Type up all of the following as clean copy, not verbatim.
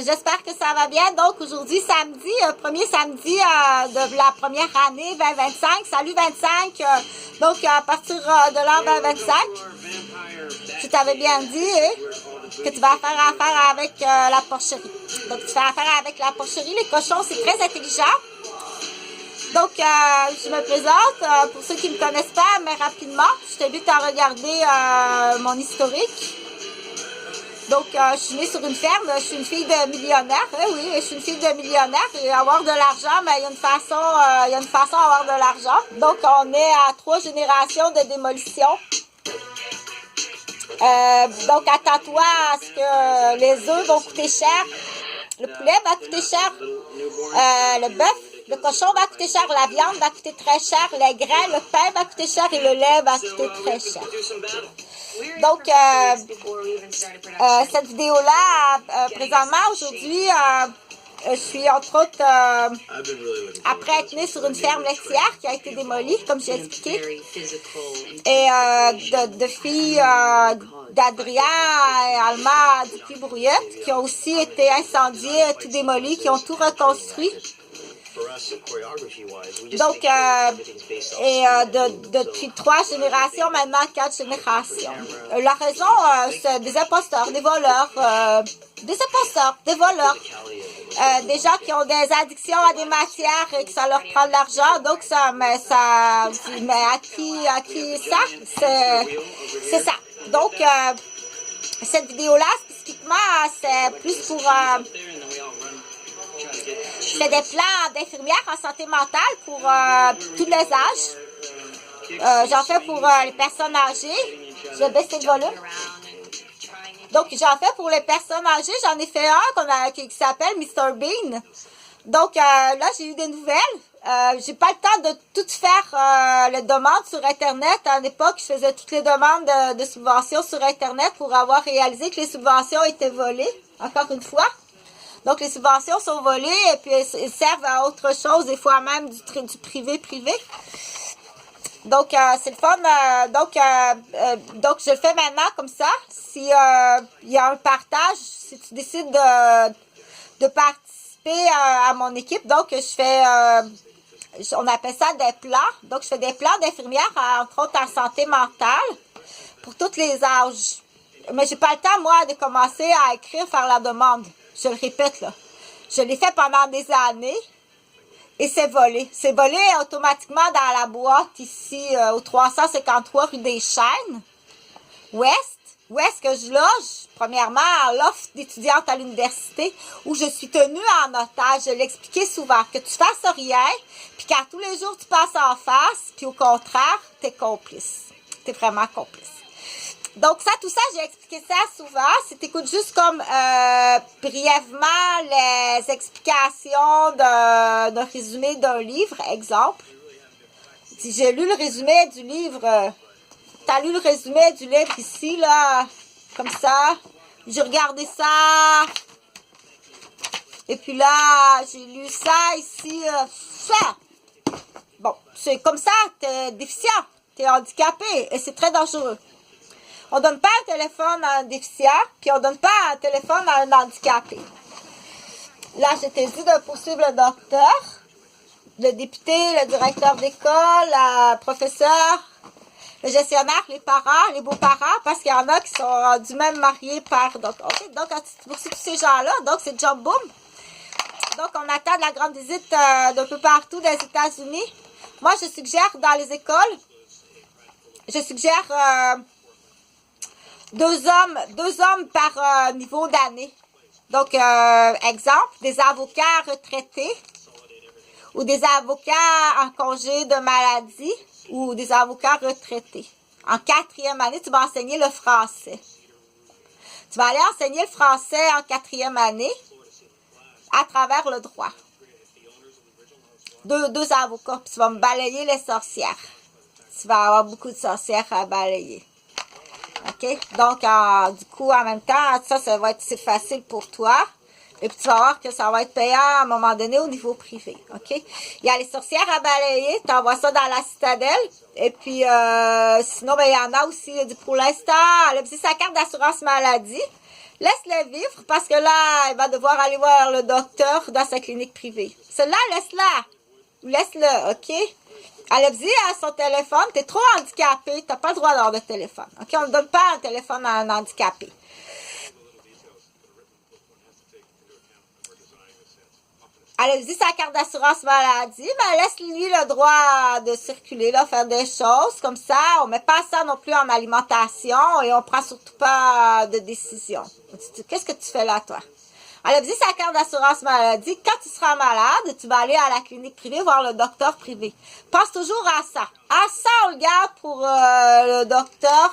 j'espère que ça va bien. Donc, aujourd'hui, samedi, premier samedi de la première année 2025. Salut 25. Donc, à partir de l'an 2025, tu t'avais bien dit que tu vas faire affaire avec la porcherie. Donc, tu fais affaire avec la porcherie. Les cochons, c'est très intelligent. Donc, je me présente. Pour ceux qui ne me connaissent pas, mais rapidement, je t'invite à regarder mon historique. Donc, je suis née sur une ferme, je suis une fille de millionnaire. Oui, je suis une fille de millionnaire. Et avoir de l'argent, mais il y a une façon d'avoir de l'argent. Donc, on est à 3 générations de démolition. Donc, attends-toi à ce que les œufs vont coûter cher. Le poulet va coûter cher. Le bœuf, le cochon va coûter cher. La viande va coûter très cher. Les grains, le pain va coûter cher et le lait va coûter très cher. Donc, cette vidéo-là, présentement, aujourd'hui, je suis entre autres, après être née sur une ferme laitière qui a été démolie, comme j'ai expliqué, et de filles d'Adrien et Alma Dupuis-Brouillette qui ont aussi été incendiées, tout démolies, qui ont tout reconstruit. Donc, depuis 3 générations, maintenant 4 générations. La raison, c'est des imposteurs, des voleurs, des voleurs. Des gens qui ont des addictions à des matières et que ça leur prend de l'argent. Donc, mais à qui ça? C'est ça. Donc, cette vidéo-là, spécifiquement, c'est plus pour... je fais des plans d'infirmières en santé mentale pour tous les âges. J'en fais pour les personnes âgées. Je vais baisser le volume. Donc, j'en fais pour les personnes âgées. J'en ai fait un qui s'appelle Mr. Bean. Donc, là, j'ai eu des nouvelles. J'ai pas le temps de tout faire les demandes sur Internet. À l'époque, je faisais toutes les demandes de subventions sur Internet pour avoir réalisé que les subventions étaient volées, encore une fois. Donc, les subventions sont volées et puis elles servent à autre chose, des fois même du privé. Donc, c'est le fun. Donc, je le fais maintenant comme ça. Si il y a un partage, si tu décides de participer à mon équipe, donc je fais, on appelle ça des plans. Donc, je fais des plans d'infirmières, entre autres en santé mentale, pour tous les âges. Mais j'ai pas le temps, moi, de commencer à écrire, faire la demande. Je le répète, là. Je l'ai fait pendant des années et c'est volé. C'est volé automatiquement dans la boîte ici au 353 rue des Chênes, Ouest. Où est-ce que je loge? Premièrement, à l'offre d'étudiante à l'université où je suis tenue en otage. Je l'ai expliqué souvent. Que tu fasses rien, puis qu'à tous les jours tu passes en face, puis au contraire, tu es complice. Tu es vraiment complice. Donc, tout ça, j'ai expliqué ça souvent. Si tu écoutes juste comme brièvement les explications d'un résumé d'un livre, exemple. Si j'ai lu le résumé du livre, tu as lu le résumé du livre ici, là, comme ça. J'ai regardé ça. Et puis là, j'ai lu ça ici, ça. Bon, c'est comme ça, tu es déficient, tu es handicapé et c'est très dangereux. On donne pas un téléphone à un déficient, puis on donne pas un téléphone à un handicapé. Là, j'étais dit de poursuivre le docteur, le député, le directeur d'école, la professeure, le gestionnaire, les parents, les beaux-parents, parce qu'il y en a qui sont du même mariés par... Donc, quand tu poursuis tous ces gens-là, donc c'est jump boom. Donc, on attend de la grande visite d'un peu partout des États-Unis. Moi, je suggère dans les écoles, deux hommes par niveau d'année. Donc, exemple, des avocats retraités ou des avocats en congé de maladie ou des avocats retraités. En 4e année, tu vas enseigner le français. Tu vas aller enseigner le français en 4e année à travers le droit. Deux avocats, puis tu vas me balayer les sorcières. Tu vas avoir beaucoup de sorcières à balayer. OK? Donc, du coup, en même temps, ça va être facile pour toi. Et puis, tu vas voir que ça va être payant à un moment donné au niveau privé. OK? Il y a les sorcières à balayer. Tu envoies ça dans la citadelle. Et puis, sinon, il y en a aussi, pour l'instant, elle a sa carte d'assurance maladie. Laisse-le vivre parce que là, il va devoir aller voir le docteur dans sa clinique privée. Cela, laisse-la. Laisse-le, OK? Allez-y à son téléphone. T'es trop handicapé. T'as pas le droit d'avoir de téléphone. OK? On ne donne pas un téléphone à un handicapé. Allez-y sa carte d'assurance maladie, mais laisse-lui le droit de circuler, là, faire des choses comme ça. On met pas ça non plus en alimentation et on prend surtout pas de décision. Qu'est-ce que tu fais là, toi? Allez-y sa carte d'assurance maladie. Quand tu seras malade, tu vas aller à la clinique privée voir le docteur privé. Pense toujours à ça. À ça, on le garde pour le docteur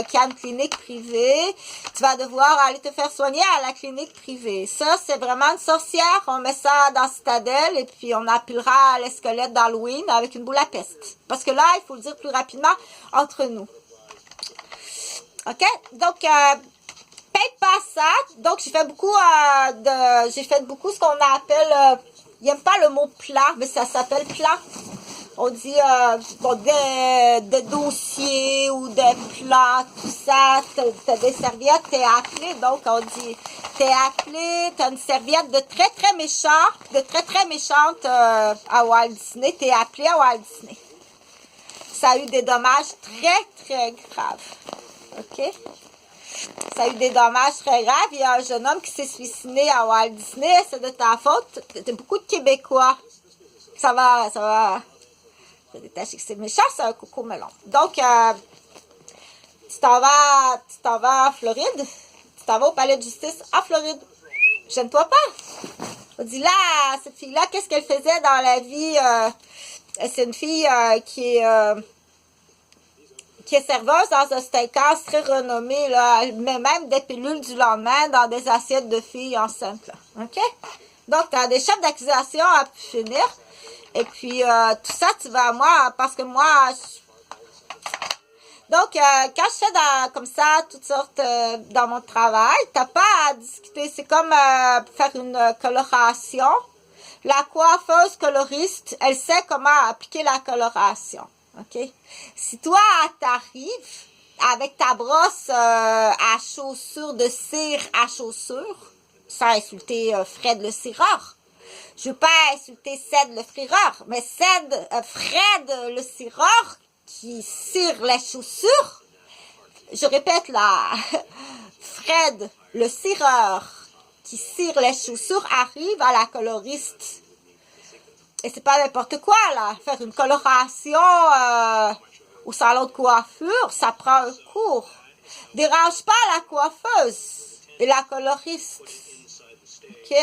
qui a une clinique privée. Tu vas devoir aller te faire soigner à la clinique privée. Ça, c'est vraiment une sorcière. On met ça dans Citadelle et puis on appellera les squelettes d'Halloween avec une boule à peste. Parce que là, il faut le dire plus rapidement entre nous. OK? Donc, paye pas ça. Donc, j'ai fait beaucoup ce qu'on appelle, il n'aime pas le mot plat, mais ça s'appelle plat. On dit, bon, des dossiers ou des plats, tout ça. T'as des serviettes, t'es appelé. Donc, on dit, t'es appelé, t'as une serviette de très, très méchante à Walt Disney. T'es appelé à Walt Disney. Ça a eu des dommages très, très graves. OK? Ça a eu des dommages très graves. Il y a un jeune homme qui s'est suicidé à Walt Disney. C'est de ta faute. T'as beaucoup de Québécois. Ça va. Je détache que c'est méchant, c'est un coco melon. Donc, tu t'en vas en Floride. Tu t'en vas au palais de justice en Floride. Gêne-toi pas. On dit là, cette fille-là, qu'est-ce qu'elle faisait dans la vie? C'est une fille qui est serveuse dans un steakhouse très renommé, là. Elle met même des pilules du lendemain dans des assiettes de filles enceintes, là. OK? Donc, tu as des chefs d'accusation à finir. Et puis, tout ça, tu vas à moi, parce que moi... Donc, quand je fais comme ça, toutes sortes dans mon travail, t'as pas à discuter. C'est comme faire une coloration. La coiffeuse coloriste, elle sait comment appliquer la coloration. OK? Si toi, t'arrives avec ta brosse à chaussures de cire à chaussures, sans insulter Fred le cireur. Je ne veux pas insulter Ced le frireur, mais Fred le cireur qui cire les chaussures. Je répète là, Fred le cireur qui cire les chaussures arrive à la coloriste. Et c'est pas n'importe quoi, là. Faire une coloration au salon de coiffure, ça prend un cours. Dérange pas la coiffeuse et la coloriste. OK?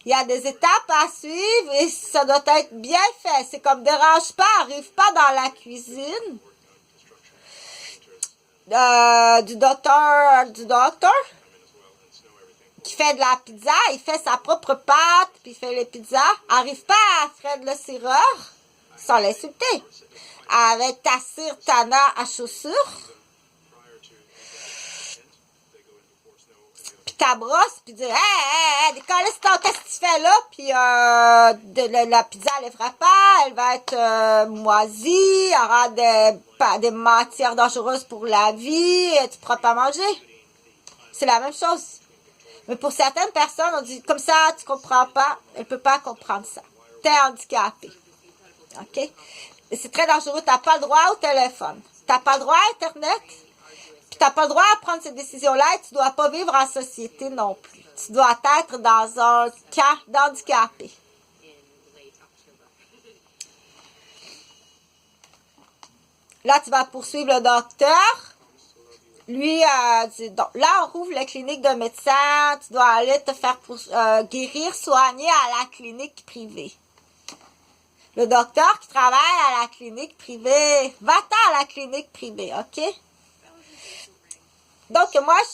Il y a des étapes à suivre et ça doit être bien fait. C'est comme dérange pas, arrive pas dans la cuisine du docteur qui fait de la pizza, il fait sa propre pâte, puis il fait les pizzas. Arrive pas à Fred le cireur, sans l'insulter, avec ta cire Tana à chaussures, puis ta brosse, puis dire, qu'est-ce que tu fais là? Puis la pizza, elle ne fera pas, elle va être moisie, il y aura des matières dangereuses pour la vie, et tu ne pourras pas manger. C'est la même chose. Mais pour certaines personnes, on dit, comme ça, tu ne comprends pas. Elle ne peut pas comprendre ça. Tu es handicapé. OK? Et c'est très dangereux. Tu n'as pas le droit au téléphone. Tu n'as pas le droit à Internet. Puis tu n'as pas le droit à prendre ces décisions-là et tu ne dois pas vivre en société non plus. Tu dois être dans un cas d'handicapé. Là, tu vas poursuivre le docteur. Lui, donc, là, on rouvre la clinique de médecin. Tu dois aller te faire guérir, soigner à la clinique privée. Le docteur qui travaille à la clinique privée, va-t'en à la clinique privée, OK? Donc, moi, je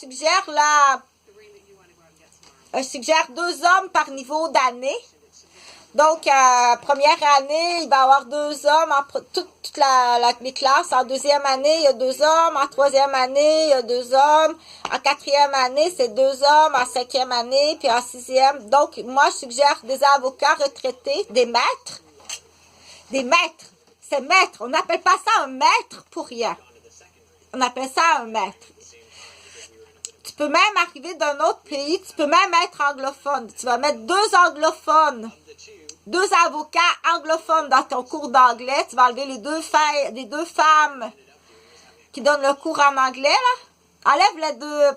suggère 2 hommes par niveau d'année. Donc, première année, il va y avoir 2 hommes, toute les classes. En deuxième année, il y a 2 hommes. En troisième année, il y a 2 hommes. En quatrième année, c'est 2 hommes. En cinquième année, puis en sixième. Donc, moi, je suggère des avocats retraités, des maîtres. Des maîtres. C'est maître. On n'appelle pas ça un maître pour rien. On appelle ça un maître. Tu Tu peux même arriver d'un autre pays, tu peux même être anglophone. Tu vas mettre 2 anglophones, 2 avocats anglophones dans ton cours d'anglais. Tu vas enlever les deux femmes qui donnent le cours en anglais, là. Enlève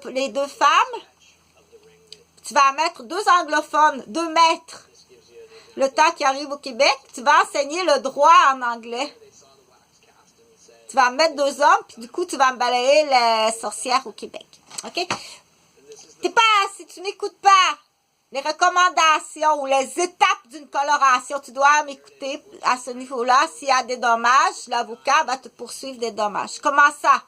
les deux femmes. Tu vas mettre 2 anglophones, 2 maîtres. Le temps qu'ils arrivent au Québec, tu vas enseigner le droit en anglais. Tu vas mettre 2 hommes, puis du coup, tu vas me balayer les sorcières au Québec. OK? Si tu n'écoutes pas les recommandations ou les étapes d'une coloration, tu dois m'écouter à ce niveau-là. S'il y a des dommages, l'avocat va te poursuivre des dommages. Comment ça?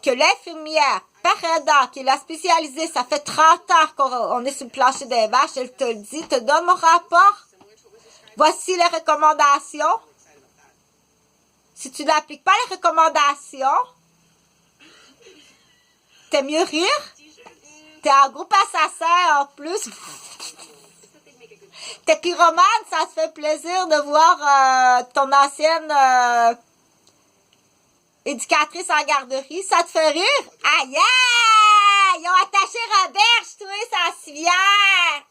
Que l'infirmière, Parada, qui est la spécialisée, ça fait 30 ans qu'on est sur le plancher des vaches, elle te le dit, te donne mon rapport. Voici les recommandations. Si tu n'appliques pas les recommandations, t'es mieux rire. T'es un groupe assassin en plus. T'es pyromane, ça te fait plaisir de voir ton ancienne éducatrice en garderie. Ça te fait rire? Aïe! Ils ont attaché Roberge, toi, sa civière!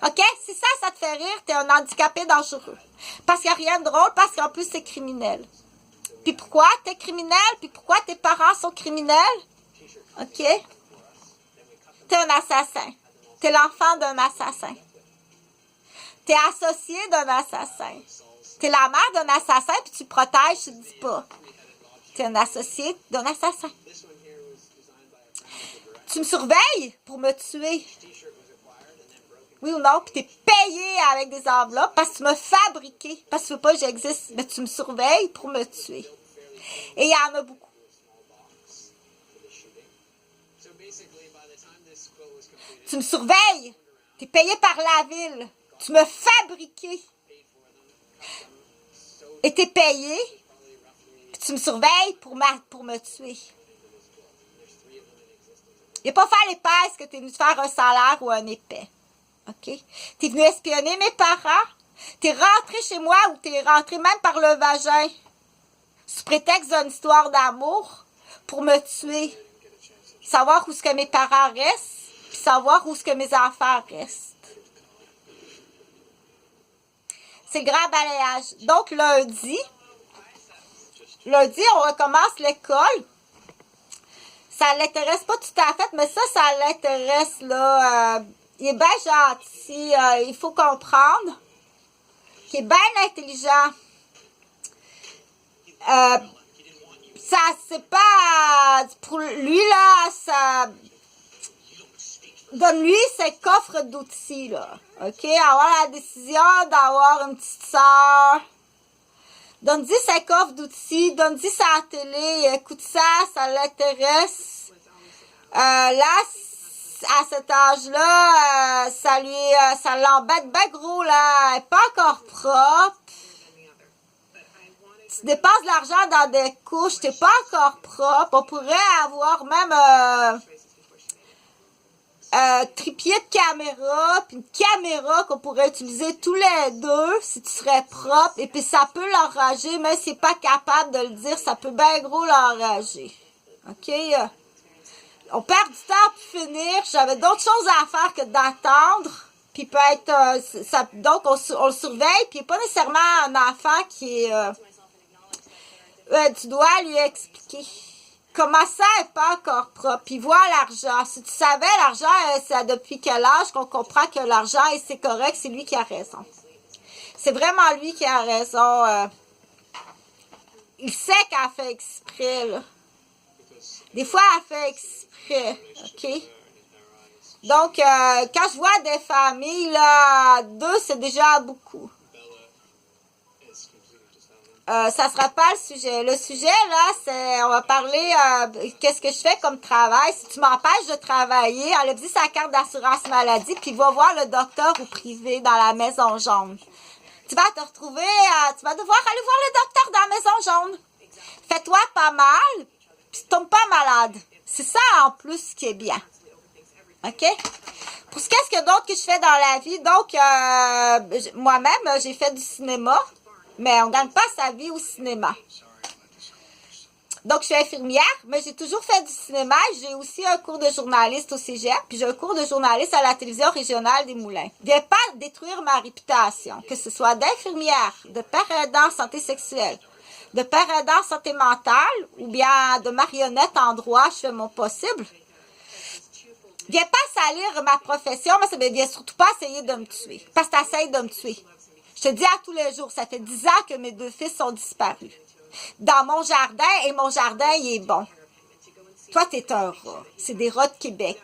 OK? Si ça te fait rire, t'es un handicapé dangereux. Parce qu'il n'y a rien de drôle, parce qu'en plus, c'est criminel. Puis pourquoi t'es criminel? Puis pourquoi tes parents sont criminels? OK? T'es un assassin. T'es l'enfant d'un assassin. T'es associé d'un assassin. T'es la mère d'un assassin, puis tu protèges, tu ne dis pas. T'es un associé d'un assassin. Tu me surveilles pour me tuer. Oui ou non? Puis t'es payé avec des enveloppes parce que tu m'as fabriqué. Parce que tu veux pas que j'existe, mais tu me surveilles pour me tuer. Et il y en a beaucoup. Tu me surveilles. T'es payé par la ville. Tu m'as fabriqué. Et t'es payé. Puis tu me surveilles pour me tuer. Il n'y a pas faire l'épaisse que tu es venu te faire un salaire ou un épais. OK? Tu es venu espionner mes parents. Tu es rentré chez moi ou tu es rentré même par le vagin. Sous prétexte d'une histoire d'amour. Pour me tuer. Savoir où est-ce que mes parents restent. Puis savoir où est-ce que mes enfants restent. C'est le grand balayage. Donc, lundi, on recommence l'école. Ça ne l'intéresse pas tout à fait, mais ça l'intéresse, là. Il est bien gentil. Il faut comprendre qu'il est bien intelligent. Ça, c'est pas... Pour lui, là, ça... Donne-lui ses coffres d'outils, là. OK? Avoir la décision d'avoir une petite sœur. Donne-lui ses coffres d'outils. Donne-lui sa télé. Écoute ça, ça l'intéresse. Là, à cet âge-là, ça l'embête bien gros, là. Elle n'est pas encore propre. Tu dépenses de l'argent dans des couches, tu n'es pas encore propre. On pourrait avoir même... trépied de caméra, puis une caméra qu'on pourrait utiliser tous les deux si tu serais propre. Et puis ça peut l'enrager, mais s'il n'est pas capable de le dire, ça peut bien gros l'enrager. OK? On perd du temps pour finir. J'avais d'autres choses à faire que d'attendre. Puis peut être... donc on le surveille, puis il n'est pas nécessairement un enfant qui est... tu dois lui expliquer. Comment ça n'est pas encore propre? Puis vois l'argent. Si tu savais, l'argent, c'est depuis quel âge qu'on comprend que l'argent, c'est correct, c'est lui qui a raison. C'est vraiment lui qui a raison. Il sait qu'elle fait exprès, là. Des fois, elle fait exprès, OK? Donc, quand je vois des familles, là, 2, c'est déjà beaucoup. Ça sera pas le sujet. Le sujet, là, c'est, on va parler, qu'est-ce que je fais comme travail. Si tu m'empêches de travailler, enlève dit sa carte d'assurance maladie, puis va voir le docteur au privé dans la maison jaune. Tu vas te retrouver, tu vas devoir aller voir le docteur dans la maison jaune. Fais-toi pas mal, puis tombe pas malade. C'est ça, en plus, qui est bien. OK? Pour ce qu'est-ce que d'autre que je fais dans la vie, donc, moi-même, j'ai fait du cinéma. Mais on ne gagne pas sa vie au cinéma. Donc, je suis infirmière, mais j'ai toujours fait du cinéma. J'ai aussi un cours de journaliste au cégep, puis j'ai un cours de journaliste à la télévision régionale des Moulins. Viens pas détruire ma réputation, que ce soit d'infirmière, de père aidant en santé sexuelle, de père aidant en santé mentale, ou bien de marionnette en droit, je fais mon possible. Viens pas salir ma profession, mais viens surtout pas essayer de me tuer, parce que t'essayes de me tuer. Je te dis à tous les jours, ça fait 10 ans que mes 2 fils sont disparus. Dans mon jardin, et mon jardin, il est bon. Toi, t'es un rat. C'est des rats de Québec,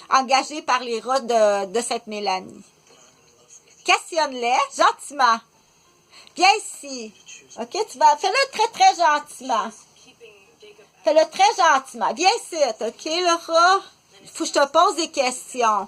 engagés par les rats de Sainte-Mélanie. Questionne-les gentiment. Viens ici. OK, fais-le très, très gentiment. Fais-le très gentiment. Viens ici, OK, le rat? Il faut que je te pose des questions.